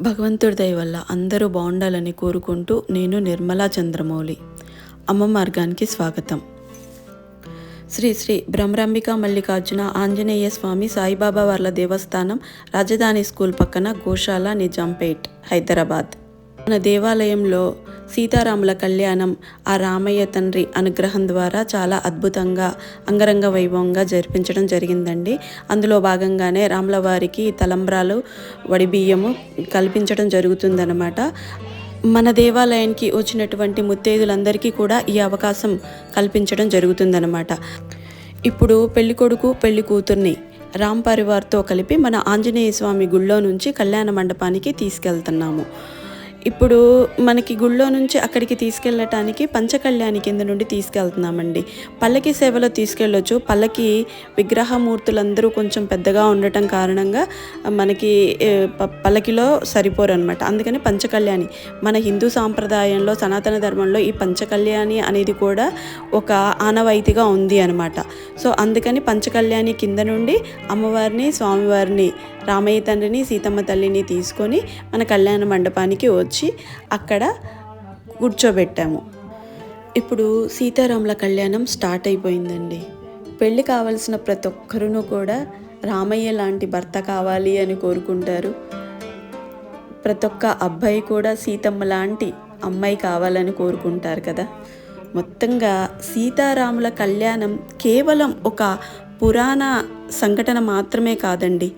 భగవంతుడి దయ వల్ల అందరూ బాగుండాలని కోరుకుంటూ నేను నిర్మలా చంద్రమౌళి. అమ్మ మార్గానికి స్వాగతం. శ్రీ శ్రీ భ్రమరాంబిక మల్లికార్జున ఆంజనేయ స్వామి సాయిబాబా వార్ల దేవస్థానం, రాజధాని స్కూల్ పక్కన, గోశాల, నిజాంపేట్, హైదరాబాద్. మన దేవాలయంలో సీతారాముల కళ్యాణం ఆ రామయ్య తండ్రి అనుగ్రహం ద్వారా చాలా అద్భుతంగా అంగరంగ వైభవంగా జరిపించడం జరిగిందండి. అందులో భాగంగానే రాముల వారికి తలంబ్రాలు, వడిబియ్యము కల్పించడం జరుగుతుందన్నమాట. మన దేవాలయానికి వచ్చినటువంటి ముత్తైదులందరికీ కూడా ఈ అవకాశం కల్పించడం జరుగుతుందన్నమాట. ఇప్పుడు పెళ్ళికొడుకు పెళ్లి కూతుర్ని రామ్ పరివార్తో కలిపి మన ఆంజనేయ స్వామి గుళ్ళో నుంచి కళ్యాణ మండపానికి తీసుకెళ్తున్నాము. ఇప్పుడు మనకి గుళ్ళో నుంచి అక్కడికి తీసుకెళ్ళటానికి పంచకళ్యాణి కింద నుండి తీసుకెళ్తున్నామండి. పల్లకి సేవలో తీసుకెళ్ళొచ్చు. పల్లకి విగ్రహమూర్తులందరూ కొంచెం పెద్దగా ఉండటం కారణంగా మనకి పల్లకిలో సరిపోరు అనమాట. అందుకని పంచకళ్యాణి మన హిందూ సాంప్రదాయంలో, సనాతన ధర్మంలో ఈ పంచకళ్యాణి అనేది కూడా ఒక ఆనవాయితీగా ఉంది అనమాట. సో అందుకని పంచకళ్యాణి కింద నుండి అమ్మవారిని, స్వామివారిని, రామయ్య తండ్రిని, సీతమ్మ తల్లిని తీసుకొని మన కళ్యాణ మండపానికి వచ్చి అక్కడ కూర్చోబెట్టాము. ఇప్పుడు సీతారాముల కళ్యాణం స్టార్ట్ అయిపోయిందండి. పెళ్ళి కావలసిన ప్రతి ఒక్కరూ కూడా రామయ్య లాంటి భర్త కావాలి అని కోరుకుంటారు. ప్రతి ఒక్క అబ్బాయి కూడా సీతమ్మ లాంటి అమ్మాయి కావాలని కోరుకుంటారు కదా. మొత్తంగా సీతారాముల కళ్యాణం కేవలం ఒక పురాణ సంఘటన మాత్రమే కాదండి,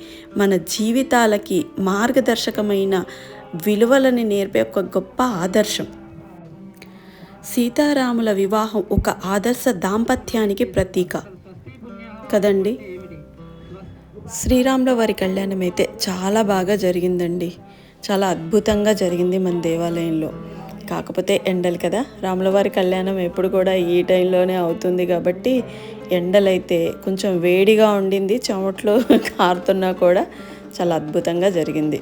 మన జీవితాలకి మార్గదర్శకమైన విలువలని నేర్పే ఒక గొప్ప ఆదర్శం. సీతారాముల వివాహం ఒక ఆదర్శ దాంపత్యానికి ప్రతీక కదండి. శ్రీరాముల వారి కళ్యాణం అయితే చాలా బాగా జరిగిందండి. చాలా అద్భుతంగా జరిగింది మన దేవాలయంలో. కాకపోతే ఎండలు కదా, రాములవారి కళ్యాణం ఎప్పుడు కూడా ఈ టైంలోనే అవుతుంది కాబట్టి ఎండలైతే కొంచెం వేడిగా ఉండింది. చెమట్లు కారుతున్నా కూడా చాలా అద్భుతంగా జరిగింది.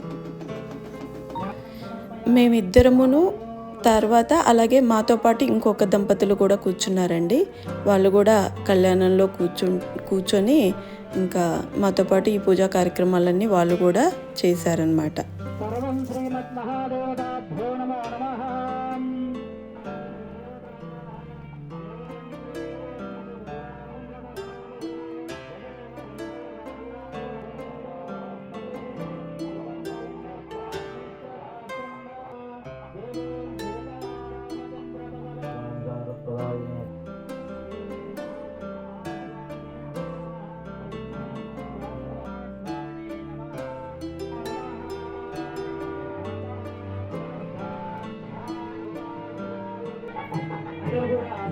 మేమిద్దరమును తర్వాత అలాగే మాతో పాటు ఇంకొక దంపతులు కూడా కూర్చున్నారండి. వాళ్ళు కూడా కళ్యాణంలో కూర్చొని ఇంకా మాతో పాటు ఈ పూజా కార్యక్రమాలన్నీ వాళ్ళు కూడా చేశారనమాట.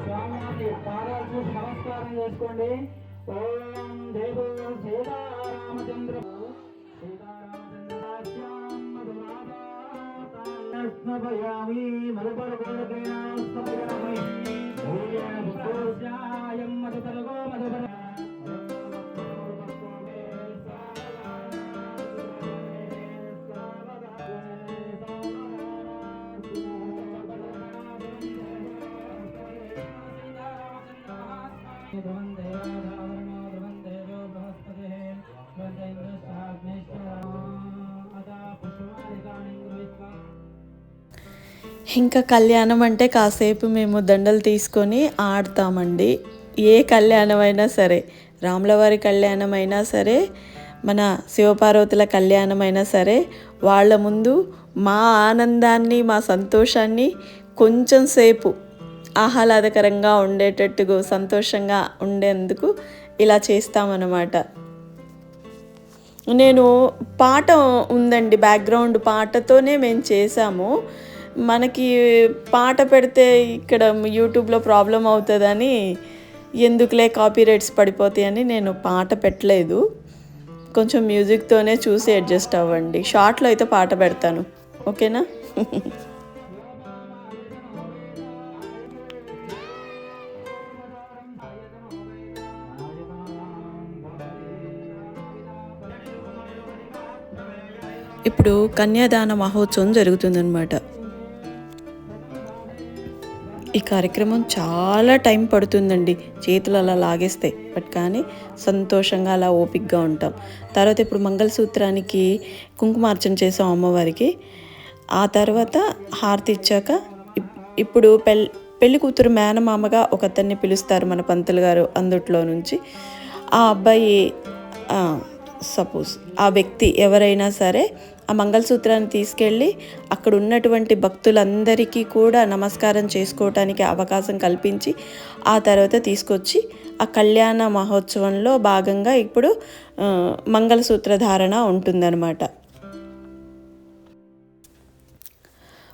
స్వామివారి పాదాలు చూసి నమస్కారం చేసుకోండి. ఓం దేవో సీతారామచంద్ర స్నపయామి మధుపరగోడకేనాస్నపయామి మధుపరగో మధుపర ఇంకా కళ్యాణం అంటే కాసేపు మేము దండలు తీసుకొని ఆడతామండి. ఏ కళ్యాణం అయినా సరే, రాములవారి కళ్యాణం అయినా సరే, మన శివపార్వతుల కళ్యాణం అయినా సరే, వాళ్ళ ముందు మా ఆనందాన్ని, మా సంతోషాన్ని కొంచెం సేపు ఆహ్లాదకరంగా ఉండేటట్టుగా, సంతోషంగా ఉండేందుకు ఇలా చేస్తామన్నమాట. నేను పాట ఉందండి, బ్యాక్గ్రౌండ్ పాటతోనే మేము చేసాము. మనకి పాట పెడితే ఇక్కడ యూట్యూబ్లో ప్రాబ్లం అవుతుందని, ఎందుకులే కాపీరైట్స్ పడిపోతాయని నేను పాట పెట్టలేదు. కొంచెం మ్యూజిక్తోనే చూసి అడ్జస్ట్ అవ్వండి. షార్ట్లో అయితే పాట పెడతాను, ఓకేనా? ఇప్పుడు కన్యాదాన మహోత్సవం జరుగుతుందన్నమాట. ఈ కార్యక్రమం చాలా టైం పడుతుందండి, చేతులు అలా లాగేస్తే, బట్ కానీ సంతోషంగా అలా ఓపికగా ఉంటాం. తర్వాత ఇప్పుడు మంగళసూత్రానికి కుంకుమార్చన చేసాం అమ్మవారికి. ఆ తర్వాత హారతి ఇచ్చాక ఇప్పుడు పెళ్లి కూతురు మేనమామగా ఒకతన్ని పిలుస్తారు మన పంతులు గారు అందుట్లో నుంచి. ఆ అబ్బాయి సపోజ్ ఆ వ్యక్తి ఎవరైనా సరే ఆ మంగళసూత్రాన్ని తీసుకెళ్ళి అక్కడ ఉన్నటువంటి భక్తులందరికీ కూడా నమస్కారం చేసుకోవటానికి అవకాశం కల్పించి ఆ తర్వాత తీసుకొచ్చి ఆ కళ్యాణ మహోత్సవంలో భాగంగా ఇప్పుడు మంగళసూత్ర ధారణ ఉంటుందన్నమాట.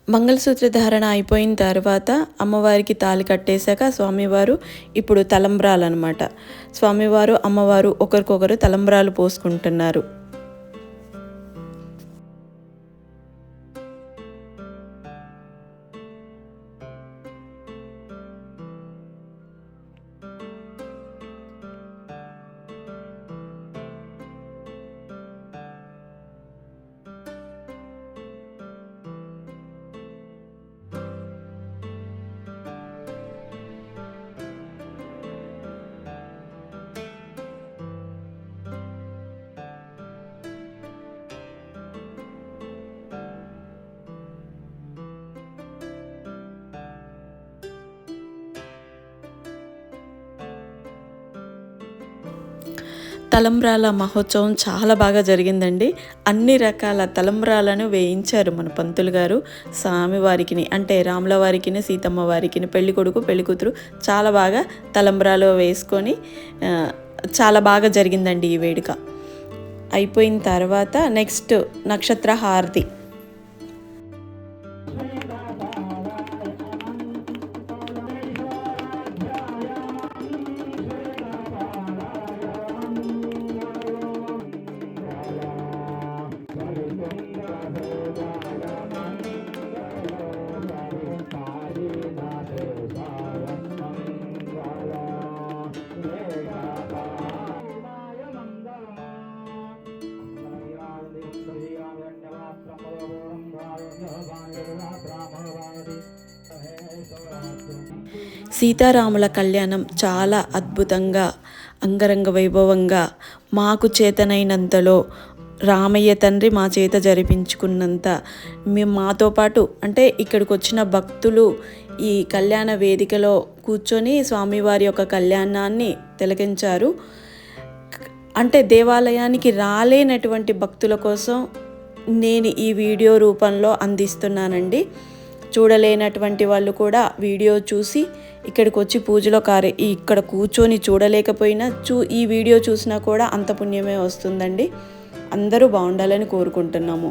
మంగళసూత్ర ధారణ అయిపోయిన తర్వాత అమ్మవారికి తాళి కట్టేశాక స్వామివారు ఇప్పుడు తలంబ్రాలు అనమాట. స్వామివారు అమ్మవారు ఒకరికొకరు తలంబ్రాలు పోసుకుంటున్నారు. తలంబ్రాల మహోత్సవం చాలా బాగా జరిగిందండి. అన్ని రకాల తలంబ్రాలను వేయించారు మన పంతులు గారు స్వామివారికి, అంటే రాముల వారికి, సీతమ్మ వారికి, పెళ్లి కొడుకు పెళ్లి కూతురు చాలా బాగా తలంబ్రాలు వేసుకొని చాలా బాగా జరిగిందండి ఈ వేడుక. అయిపోయిన తర్వాత నెక్స్ట్ నక్షత్ర హారతి. సీతారాముల కళ్యాణం చాలా అద్భుతంగా అంగరంగ వైభవంగా మాకు చేతనైనంతలో రామయ్య తండ్రి మా చేత జరిపించుకున్నంత మేము మాతో పాటు అంటే ఇక్కడికి వచ్చిన భక్తులు ఈ కళ్యాణ వేదికలో కూర్చొని స్వామివారి యొక్క కళ్యాణాన్ని తిలకించారు. అంటే దేవాలయానికి రాలేనటువంటి భక్తుల కోసం నేను ఈ వీడియో రూపంలో అందిస్తున్నానండి. చూడలేనటువంటి వాళ్ళు కూడా వీడియో చూసి ఇక్కడికి వచ్చి పూజలో ఇక్కడ కూర్చొని చూడలేకపోయినా ఈ వీడియో చూసినా కూడా అంత పుణ్యమే వస్తుందండి. అందరూ బాగుండాలని కోరుకుంటున్నాము.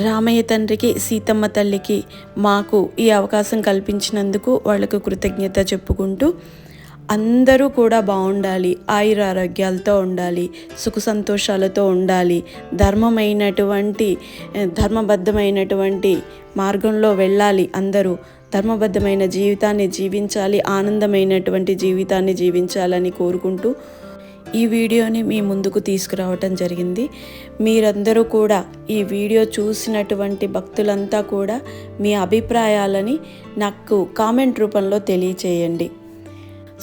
రామయ్య తండ్రికి, సీతమ్మ తల్లికి మాకు ఈ అవకాశం కల్పించినందుకు వాళ్ళకు కృతజ్ఞత చెప్పుకుంటూ అందరూ కూడా బాగుండాలి, ఆయురారోగ్యాలతో ఉండాలి, సుఖ సంతోషాలతో ఉండాలి, ధర్మబద్ధమైనటువంటి మార్గంలో వెళ్ళాలి, అందరూ ధర్మబద్ధమైన జీవితాన్ని జీవించాలి, ఆనందమైనటువంటి జీవితాన్ని జీవించాలని కోరుకుంటూ ఈ వీడియోని మీ ముందుకు తీసుకురావటం జరిగింది. మీరందరూ కూడా ఈ వీడియో చూసినటువంటి భక్తులంతా కూడా మీ అభిప్రాయాలని నాకు కామెంట్ రూపంలో తెలియచేయండి.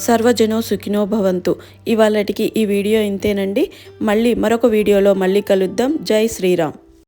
సర్వజనో సుఖినో భవంతు. ఇవాళటికి ఈ వీడియో ఇంతేనండి. మళ్ళీ మరొక వీడియోలో మళ్ళీ కలుద్దాం. జై శ్రీరామ్.